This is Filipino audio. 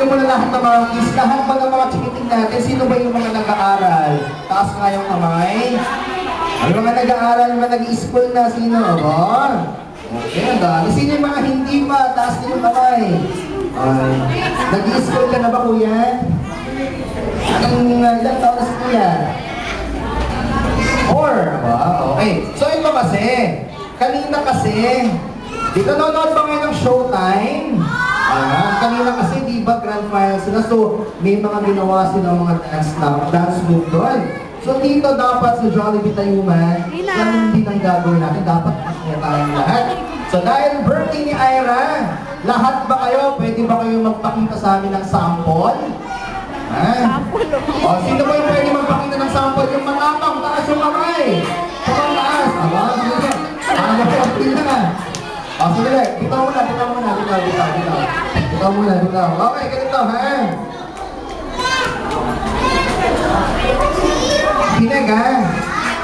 Tingnan mo na lahat ng mga kids, lahat ba ng mga chikiting natin, sino ba yung mga nag-aaral? Taas nga yung kamay. Ang mga nag-aaral, mga nag-i-school na, sino? Okay, ang dami. Sino yung mga hindi pa? Taas din yung kamay. Nag-i-school ka na ba, kuya? Ilang taon na si kuya? 4. Okay. So ito kasi, kanina kasi, dito nanonood ba ngayon ng Showtime? Kanina kasi di ba grand final sila, so may mga ginawa sila mga dance move doon. So dito dapat sa Jollibee Tayuman, ganun din ang gagawin natin, dapat masaya tayong lahat. So dahil birthday ni Ira, lahat ba kayo, pwede ba kayo magpakita sa amin ng sample? O sino ba yung pwede magpakita ng sample? Yung matapang, taas yung kamay! Kapang taas! Ano ba yung pila nga? Sige, bitaw muna. Bitaw muna. Okay, ganito, ha?